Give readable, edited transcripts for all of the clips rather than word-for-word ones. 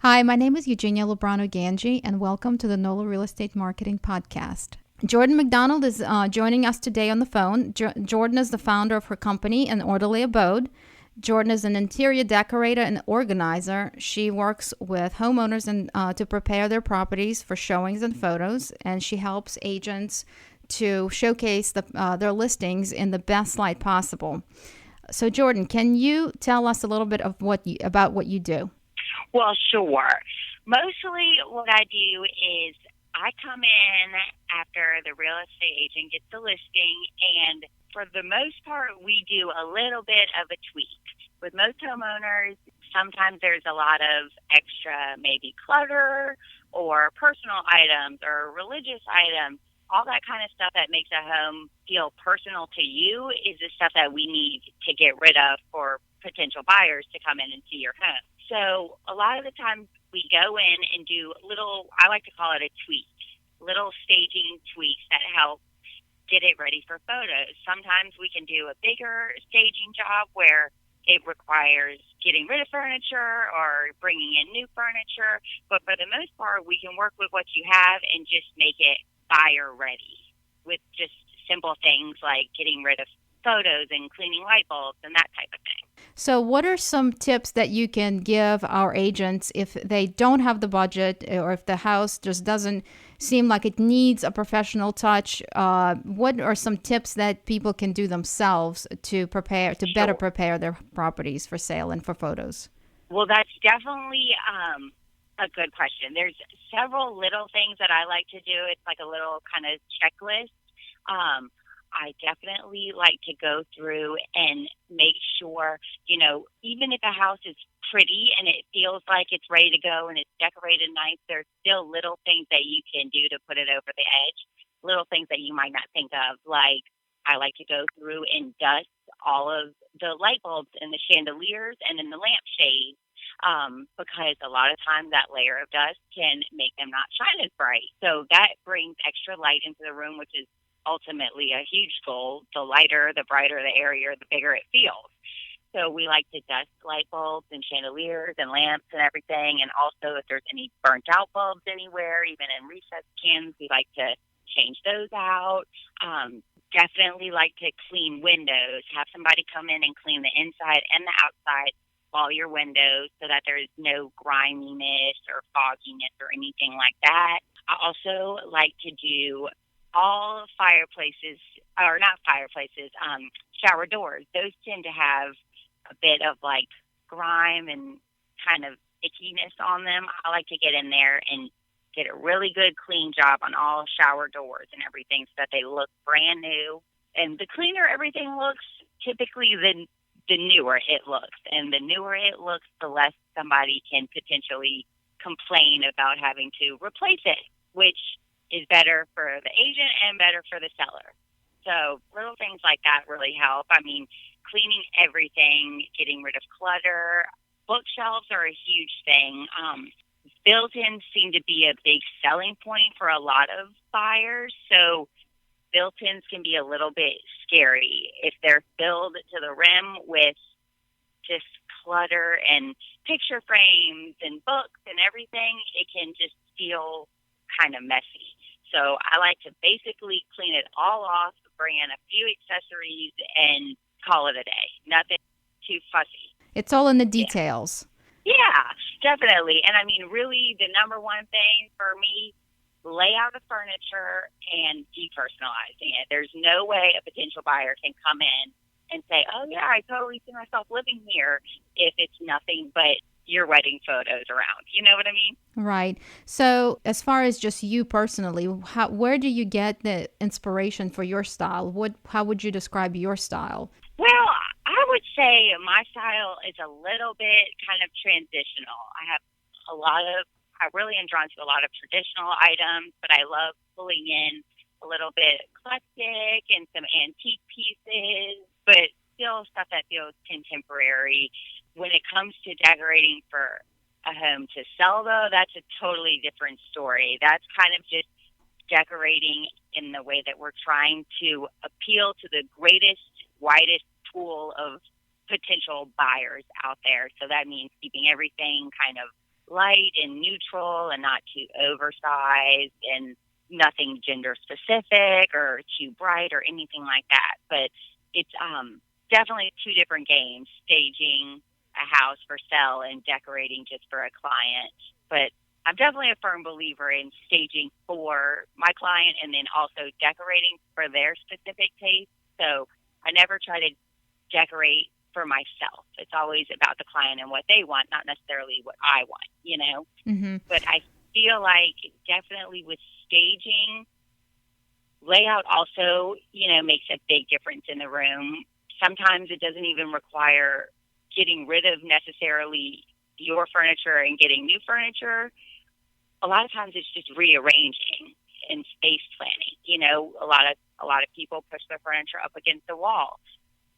Hi, my name is Eugenia Lobrano-Ganji, and welcome to the NOLA Real Estate Marketing Podcast. Jordan McDonald is joining us today on the phone. Jordan is the founder of her company, An Orderly Abode. Jordan is an interior decorator and organizer. She works with homeowners to prepare their properties for showings and photos, and she helps agents to showcase their listings in the best light possible. So, Jordan, can you tell us a little bit about what you do? Well, sure. Mostly what I do is I come in after the real estate agent gets the listing, and for the most part, we do a little bit of a tweak. With most homeowners, sometimes there's a lot of extra maybe clutter or personal items or religious items. All that kind of stuff that makes a home feel personal to you is the stuff that we need to get rid of for potential buyers to come in and see your home. So a lot of the times we go in and do little, I like to call it a tweak, little staging tweaks that help get it ready for photos. Sometimes we can do a bigger staging job where it requires getting rid of furniture or bringing in new furniture. But for the most part, we can work with what you have and just make it buyer ready with just simple things like getting rid of photos and cleaning light bulbs and that type of thing. So what are some tips that you can give our agents if they don't have the budget or if the house just doesn't seem like it needs a professional touch? What are some tips that people can do themselves to better prepare their properties for sale and for photos? Well, that's definitely a good question. There's several little things that I like to do. It's like a little kind of checklist. I definitely like to go through and make sure, even if a house is pretty and it feels like it's ready to go and it's decorated nice, there's still little things that you can do to put it over the edge, little things that you might not think of. Like I like to go through and dust all of the light bulbs and the chandeliers and then the lampshades. Because a lot of times that layer of dust can make them not shine as bright. So that brings extra light into the room, which is ultimately a huge goal. The lighter, the brighter the area, the bigger it feels. So we like to dust light bulbs and chandeliers and lamps and everything. And also if there's any burnt out bulbs anywhere, even in recessed cans, we like to change those out. Definitely like to clean windows, have somebody come in and clean the inside and the outside all your windows so that there's no griminess or fogginess or anything like that. I also like to do all fireplaces, or not fireplaces, shower doors. Those tend to have a bit of like grime and kind of ickiness on them. I like to get in there and get a really good clean job on all shower doors and everything so that they look brand new. And the cleaner everything looks, typically the newer it looks. And the newer it looks, the less somebody can potentially complain about having to replace it, which is better for the agent and better for the seller. So little things like that really help. I mean, cleaning everything, getting rid of clutter. Bookshelves are a huge thing. Built-ins seem to be a big selling point for a lot of buyers. So built-ins can be a little bit scary. If they're filled to the rim with just clutter and picture frames and books and everything, it can just feel kind of messy. So I like to basically clean it all off, bring in a few accessories, and call it a day. Nothing too fussy. It's all in the details. Yeah, definitely. And I mean, really, the number one thing for me, layout of furniture and depersonalizing it. There's no way a potential buyer can come in and say, oh, yeah, I totally see myself living here if it's nothing but your wedding photos around. You know what I mean? Right. So as far as just you personally, where do you get the inspiration for your style? How would you describe your style? Well, I would say my style is a little bit kind of transitional. I really am drawn to a lot of traditional items, but I love pulling in a little bit eclectic and some antique pieces, but still stuff that feels contemporary. When it comes to decorating for a home to sell, though, that's a totally different story. That's kind of just decorating in the way that we're trying to appeal to the greatest, widest pool of potential buyers out there. So that means keeping everything kind of light and neutral and not too oversized and nothing gender specific or too bright or anything like that. But it's definitely two different games, staging a house for sale and decorating just for a client. But I'm definitely a firm believer in staging for my client and then also decorating for their specific taste. So I never try to decorate for myself. It's always about the client and what they want, not necessarily what I want, you know? Mm-hmm. But I feel like definitely with staging, layout also, you know, makes a big difference in the room. Sometimes it doesn't even require getting rid of necessarily your furniture and getting new furniture. A lot of times it's just rearranging and space planning. You know, a lot of people push their furniture up against the wall,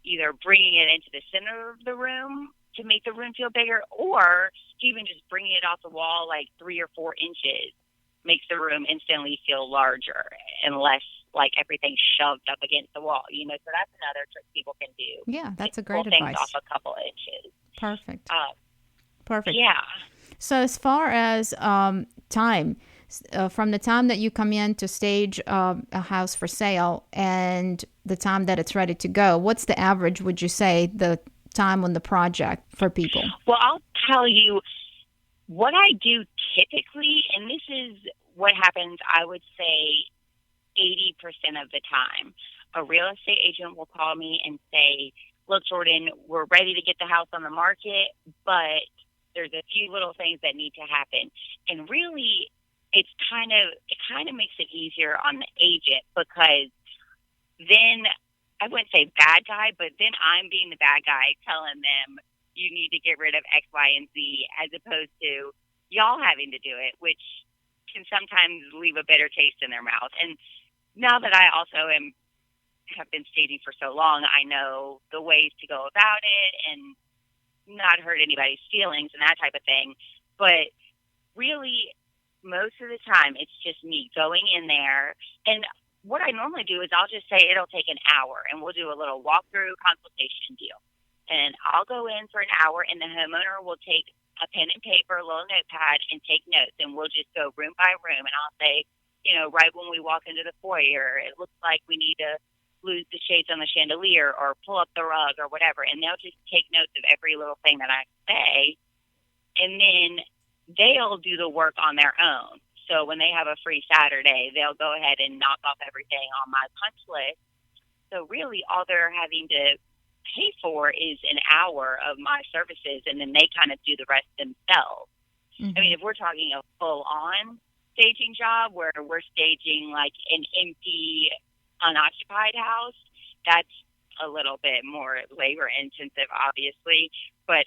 either bringing it into the center of the room to make the room feel bigger, or even just bringing it off the wall like 3 or 4 inches makes the room instantly feel larger and less like everything shoved up against the wall. You know, so that's another trick people can do. Yeah, that's a Pull great things advice. off a couple inches. Perfect. Perfect. Yeah. So as far as time, from the time that you come in to stage a house for sale and the time that it's ready to go, what's the average, would you say, the time on the project for people? Well, I'll tell you what I do typically, and this is what happens, I would say 80% of the time. A real estate agent will call me and say, look, Jordan, we're ready to get the house on the market, but there's a few little things that need to happen. And really, it kind of makes it easier on the agent, because then I wouldn't say bad guy, but then I'm being the bad guy telling them you need to get rid of X, Y, and Z, as opposed to y'all having to do it, which can sometimes leave a bitter taste in their mouth. And now that I also have been staging for so long, I know the ways to go about it and not hurt anybody's feelings and that type of thing. But really, most of the time, it's just me going in there. And what I normally do is I'll just say it'll take an hour, and we'll do a little walkthrough consultation deal. And I'll go in for an hour, and the homeowner will take a pen and paper, a little notepad, and take notes. And we'll just go room by room. And I'll say, you know, right when we walk into the foyer, it looks like we need to lose the shades on the chandelier or pull up the rug or whatever. And they'll just take notes of every little thing that I say. And then they'll do the work on their own. So when they have a free Saturday, they'll go ahead and knock off everything on my punch list. So really all they're having to pay for is an hour of my services, and then they kind of do the rest themselves. Mm-hmm. I mean, if we're talking a full-on staging job where we're staging like an empty, unoccupied house, that's a little bit more labor intensive, obviously. But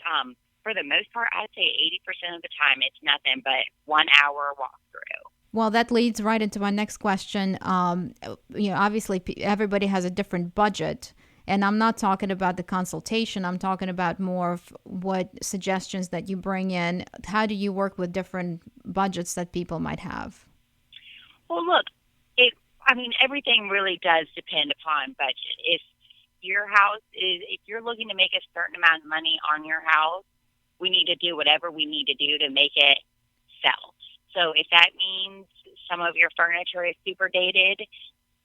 for the most part, I'd say 80% of the time it's nothing but 1 hour walkthrough. Well, that leads right into my next question. You know, obviously everybody has a different budget, and I'm not talking about the consultation. I'm talking about more of what suggestions that you bring in. How do you work with different budgets that people might have? Well, look, everything really does depend upon budget. If you're looking to make a certain amount of money on your house, we need to do whatever we need to do to make it sell. So if that means some of your furniture is super dated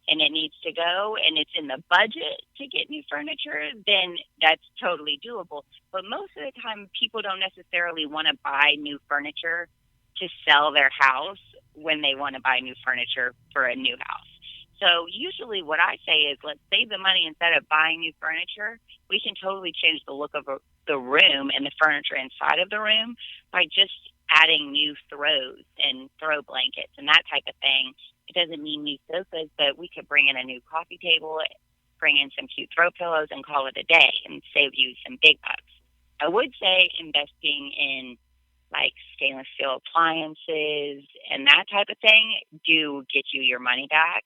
and it needs to go and it's in the budget to get new furniture, then that's totally doable. But most of the time, people don't necessarily want to buy new furniture to sell their house when they want to buy new furniture for a new house. So usually what I say is, let's save the money. Instead of buying new furniture, we can totally change the look of the room and the furniture inside of the room by just adding new throws and throw blankets and that type of thing. It doesn't mean new sofas, but we could bring in a new coffee table, bring in some cute throw pillows, and call it a day and save you some big bucks. I would say investing in like stainless steel appliances and that type of thing do get you your money back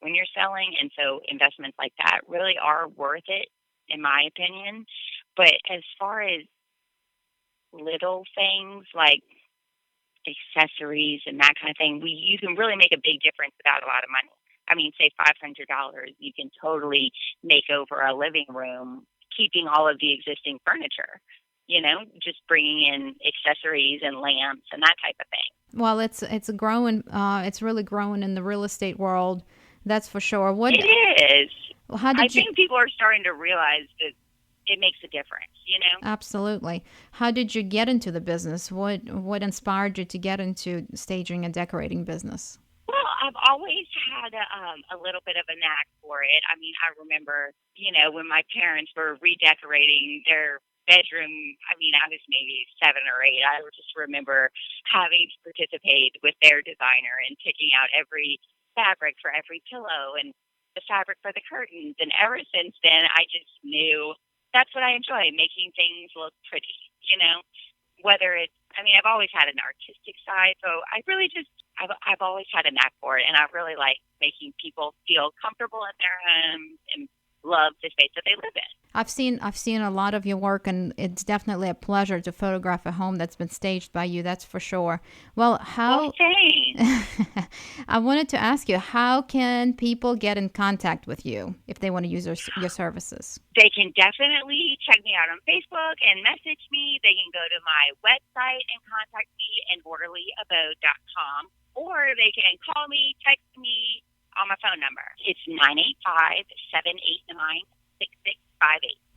when you're selling. And so investments like that really are worth it, in my opinion. But as far as little things like accessories and that kind of thing, you can really make a big difference without a lot of money. I mean, say $500, you can totally make over a living room, keeping all of the existing furniture. just bringing in accessories and lamps and that type of thing. Well, it's growing. It's really growing in the real estate world. That's for sure. It is. Well, I think people are starting to realize that it makes a difference, Absolutely. How did you get into the business? What inspired you to get into staging and decorating business? Well, I've always had a little bit of a knack for it. I mean, I remember, when my parents were redecorating their bedroom, I was maybe 7 or 8. I just remember having to participate with their designer and picking out every fabric for every pillow and the fabric for the curtains. And ever since then, I just knew that's what I enjoy, making things look pretty, whether it's, I've always had an artistic side. So I've always had a knack for it. And I really like making people feel comfortable in their homes and love the space that they live in. I've seen a lot of your work, and it's definitely a pleasure to photograph a home that's been staged by you. That's for sure. Well, I wanted to ask you, how can people get in contact with you if they want to use your services? They can definitely check me out on Facebook and message me. They can go to my website and contact me at orderlyabode.com, or they can call me, text me on my phone number. It's 985-789-6658.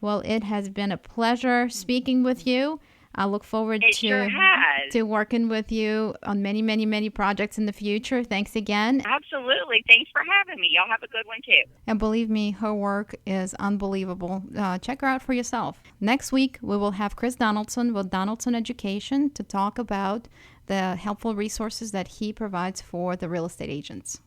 Well, it has been a pleasure speaking with you. I look forward to working with you on many, many, many projects in the future. Thanks again. Absolutely. Thanks for having me. Y'all have a good one, too. And believe me, her work is unbelievable. Check her out for yourself. Next week, we will have Chris Donaldson with Donaldson Education to talk about the helpful resources that he provides for the real estate agents.